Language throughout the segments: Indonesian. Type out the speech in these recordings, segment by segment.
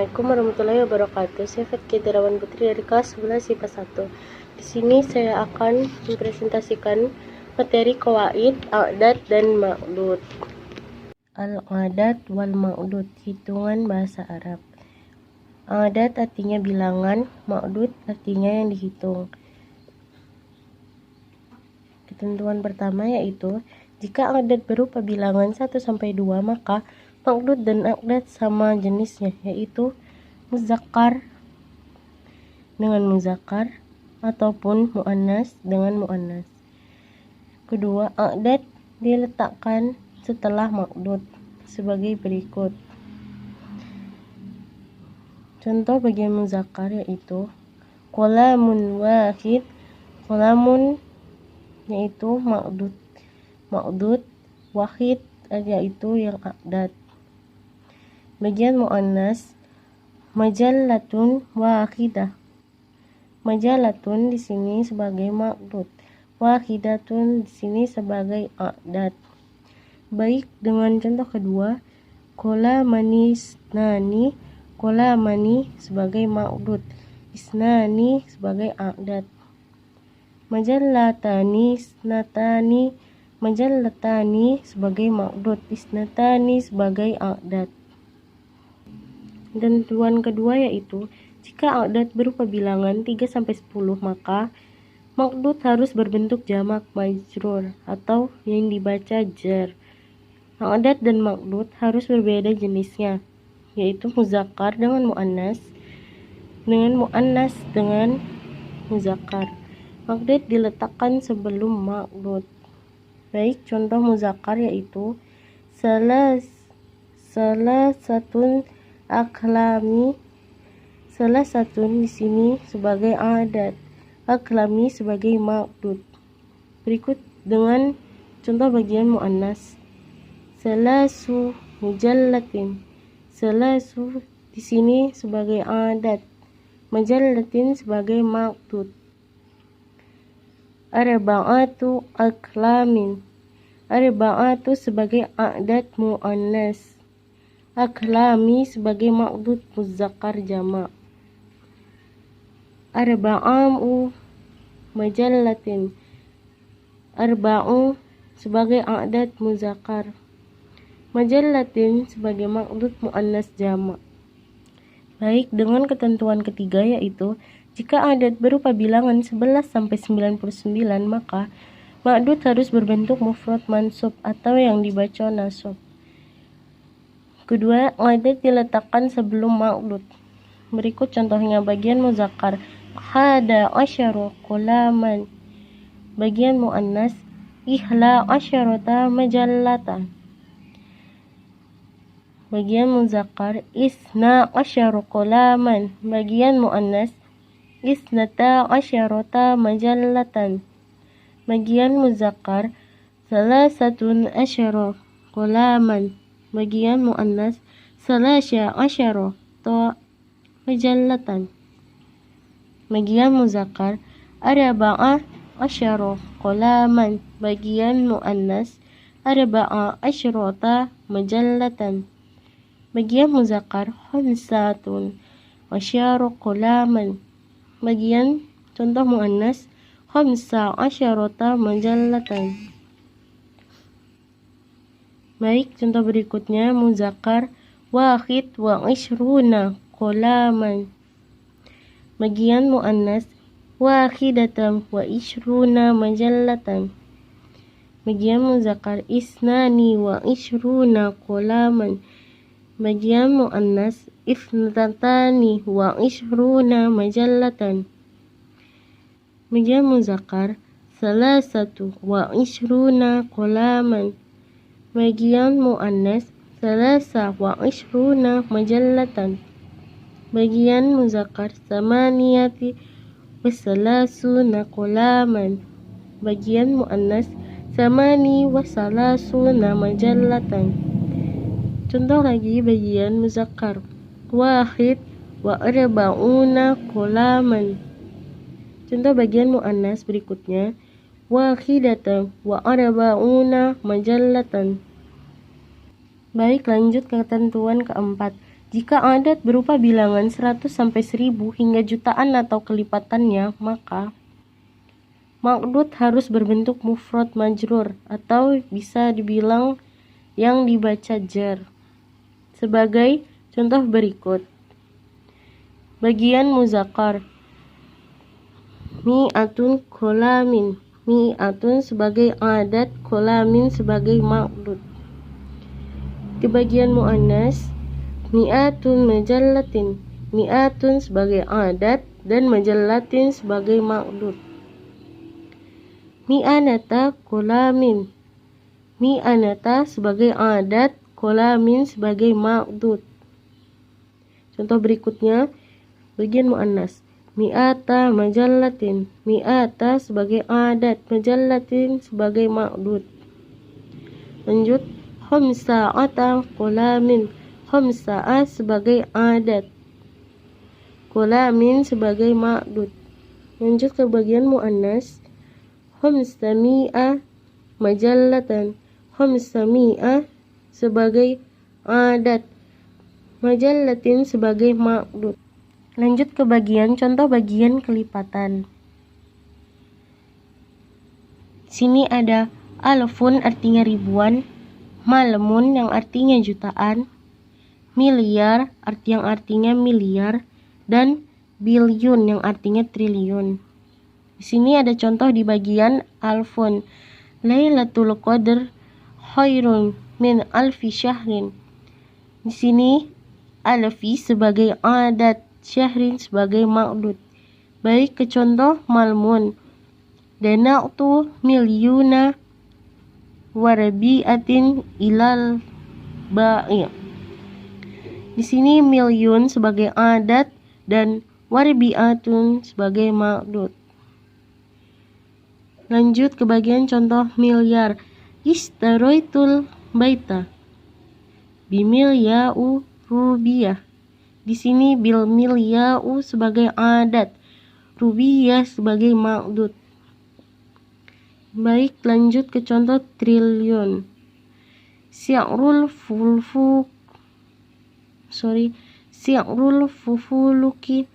Assalamualaikum warahmatullahi wabarakatuh. Saya Fatki Darawan Putri dari kelas 11 IPA 1. Di sini saya akan mempresentasikan materi qawaid, a'dad dan ma'dud. Al-a'dad wal ma'dud, hitungan bahasa Arab. A'dad artinya bilangan, ma'dud artinya yang dihitung. Ketentuan pertama yaitu jika a'dad berupa bilangan 1 sampai 2, maka ma'dud dan a'dad sama jenisnya, yaitu muzakkar dengan muzakkar ataupun muannas dengan muannas. Kedua, a'dad diletakkan setelah ma'dud sebagai berikut. Contoh bagian muzakkar yaitu qalamun wahid, qalamun yaitu ma'dud, wahid yaitu yang a'dad. Bagian muannas majallatun wahidah. Majallatun di sini sebagai ma'dud, wahidatun di sini sebagai a'dad. Baik, dengan contoh kedua, qalamani isnani, qalamani sebagai ma'dud, isnani sebagai a'dad. Majallatani isnatani, majallatani sebagai ma'dud, isnatani sebagai a'dad. Ketentuan kedua yaitu jika a'dad berupa bilangan 3 sampai 10, maka ma'dud harus berbentuk jamak majrur atau yang dibaca jar. A'dad dan ma'dud harus berbeda jenisnya, yaitu muzakkar dengan muannas dengan muzakkar. Ma'dud diletakkan sebelum ma'dud. Baik, contoh muzakkar yaitu salasatun aklami. Salah satu di sini sebagai a'dad, aklami sebagai ma'dud. Berikut dengan contoh bagian muannas. Salasu mujallatin. Salasu di sini sebagai a'dad, mujallatin sebagai ma'dud. Arba'atu aklamin. Arba'atu sebagai a'dad muannas, aklami sebagai ma'dud muzakkar jamak. Arba'u majallatin. Arba'u sebagai a'dad muzakkar, majallatin sebagai ma'dud muannas jamak. Baik, dengan ketentuan ketiga yaitu jika a'dad berupa bilangan 11 sampai 99, maka ma'dud harus berbentuk mufrad mansub atau yang dibaca nasab. Kedua, a'dad diletakkan sebelum ma'dud. Berikut contohnya bagian muzakkar hada asyaru qalaman. Bagian muannas ihla asyarata majallatan. Bagian muzakkar isna asyaru qalaman. Bagian muannas isnata asyarata majallatan. Bagian muzakkar salasatun asyara qalaman. Bagian muannas salasya asyara majallatan. Bagian muzakkar arba'a asyara qalaman. Bagian muannas arba'a asyrata majallatan. Bagian muzakkar khamsatun asyara qalaman. Bagian contoh muannas khamsa asyarata majallatan. Baik, contoh berikutnya muzakkar wahid wa ishruna qalaman. Bagian muannas wahidatan wa ishruna majallatan. Bagian muzakkar isnani wa ishruna qalaman. Bagian muannas isnatani wa ishruna majallatan. Bagian muzakkar salasatu wa ishruna qalaman. Bagian muannas salasa wa ishruna majallatan. Bagian muzakkar samaniyati wasalasuna qalaman. Bagian muannas samani wasalasuna majallatan. Contoh lagi bagian muzakkar wahid wa arba'una qalaman. Contoh bagian muannas berikutnya wahidatan wa arba'una majallatan. Baik, lanjut ke ketentuan keempat. Jika adat berupa bilangan 100 sampai 1000 hingga jutaan atau kelipatannya, maka ma'dud harus berbentuk mufrad majrur atau bisa dibilang yang dibaca jar. Sebagai contoh berikut. Bagian muzakkar. Mi'atun kolamin. Mi'atun sebagai adat, kolamin sebagai ma'dud. Di bagian muannas, mi'atun majallatin. Mi'atun sebagai adat dan majallatin sebagai ma'dud. Mi'anata kolamin. Mi'anata sebagai adat, kolamin sebagai ma'dud. Contoh berikutnya, bagian muannas. Mi'ata majallatin. Mi'ata sebagai adat, majallatin sebagai ma'dud. Lanjut, khamsa'ata kolamin. Khamsa'a sebagai adat, kolamin sebagai ma'dud. Lanjut ke bagian muannas. Khamsami'a majallatan. Khamsami'a sebagai adat, majallatin sebagai ma'dud. Lanjut ke bagian contoh bagian kelipatan. Sini ada alfun artinya ribuan, malmun yang artinya jutaan, miliar yang artinya miliar, dan bilyun yang artinya triliun. Di sini ada contoh di bagian alfun. Lailatul Qadar khairun min alfi syahrin. Di sini alfi sebagai adat, syahrin sebagai ma'dud. Baik ke contoh malmun. Dana'tu milyuna warabi'atin ilal ba'i. Di sini milyun sebagai adat dan warabi'atun sebagai ma'dud. Lanjut ke bagian contoh miliar. Ishtaraitul baita bimilya'u rubiyah. Di sini bil milya'u sebagai adat, rubiyah sebagai ma'dud. Baik, lanjut ke contoh triliun. Si'rul fufuluki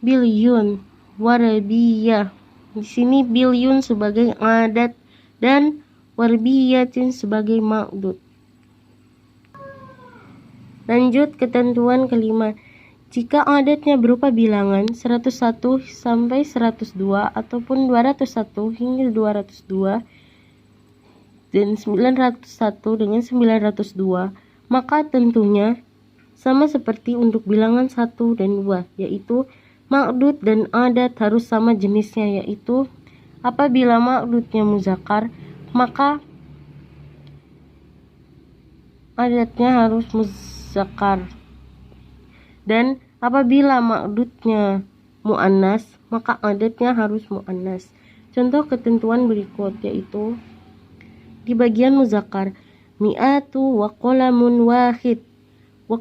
bilyun warabiyah. Di sini bilyun sebagai adat dan warbiyatin sebagai ma'dud. Lanjut ketentuan kelima. Jika adatnya berupa bilangan 101 sampai 102 ataupun 201 hingga 202 dan 901 dengan 902, maka tentunya sama seperti untuk bilangan 1 dan 2, yaitu ma'dud dan adat harus sama jenisnya, yaitu apabila ma'dudnya muzakkar, maka adatnya harus muzakkar. Dan apabila ma'dudnya muannas, maka adatnya harus muannas. Contoh ketentuan berikut yaitu di bagian muzakkar, mi'atu wa qalamun wahid. Wa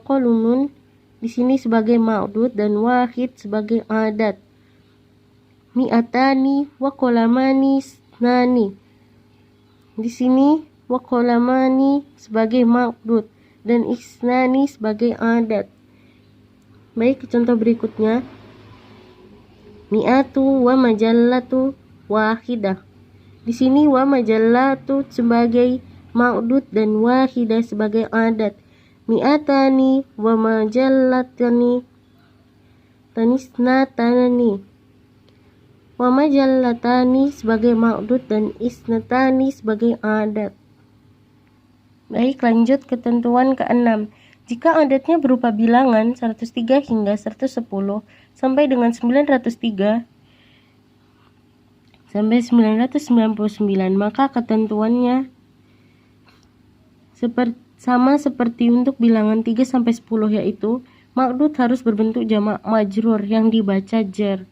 qalamun di sini sebagai ma'dud dan wahid sebagai adat. Mi'atani wa qalamani isnani. Di sini wa qalamani sebagai ma'dud dan isnani sebagai adat. Baik, contoh berikutnya. Mi'atu wa majallatu wahidah. Di sini wa majallatu sebagai ma'dud dan wahidah sebagai adat. Mi'atani wa majallatani tanisnatani. Wa majallatani sebagai ma'dud dan isnatani sebagai adat. Baik, lanjut ketentuan ke-6. Jika adatnya berupa bilangan 103 hingga 110 sampai dengan 903 sampai 999, maka ketentuannya sama seperti untuk bilangan 3 sampai 10, yaitu ma'dud harus berbentuk jamak majrur yang dibaca jar.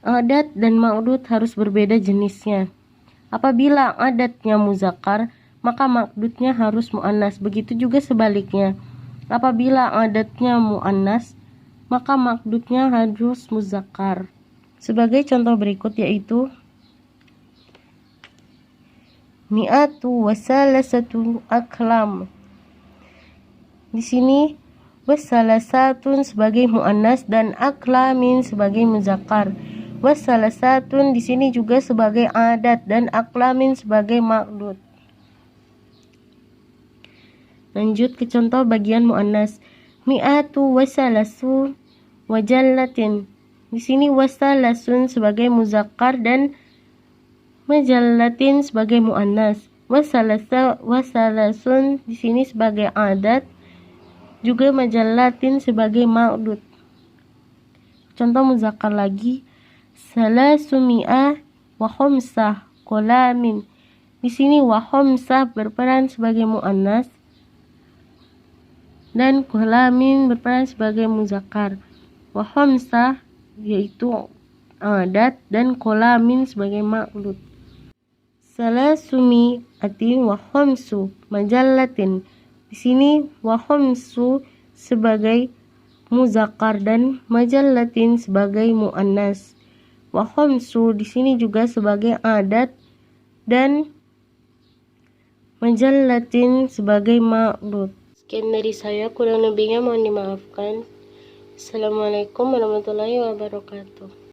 Adat dan ma'dud harus berbeda jenisnya. Apabila adatnya muzakkar, maka ma'dudnya harus muannas. Begitu juga sebaliknya. Apabila adatnya muannas, maka ma'dudnya harus muzakkar. Sebagai contoh berikut yaitu mi'atu wa salasatu aklam. di sini wassalasatun sebagai muannas dan aklamin sebagai muzakkar. Wassalasatun di sini juga sebagai adat dan aklamin sebagai ma'dud. Lanjut ke contoh bagian muannas. Mi'atu wassalasu wajallatin. Di sini wassalasun sebagai muzakkar dan majallatin sebagai muannas. Wassalasun di sini sebagai adat, juga majallatin sebagai ma'dud. Contoh muzakkar lagi, salasumi'ah wa khamsah qalamin. Di sini wa khamsah berperan sebagai muannas dan qalamin berperan sebagai muzakkar. Wa khamsah yaitu adat dan qalamin sebagai ma'dud. Salasumi atin wa khamsu majallatin. Di sini wa khamsu sebagai muzakkar dan majallatin sebagai muannas. Wa khamsu di sini juga sebagai adat dan majallatin sebagai ma'dud. Sekian dari saya, kurang lebihnya mohon dimaafkan. Assalamualaikum warahmatullahi wabarakatuh.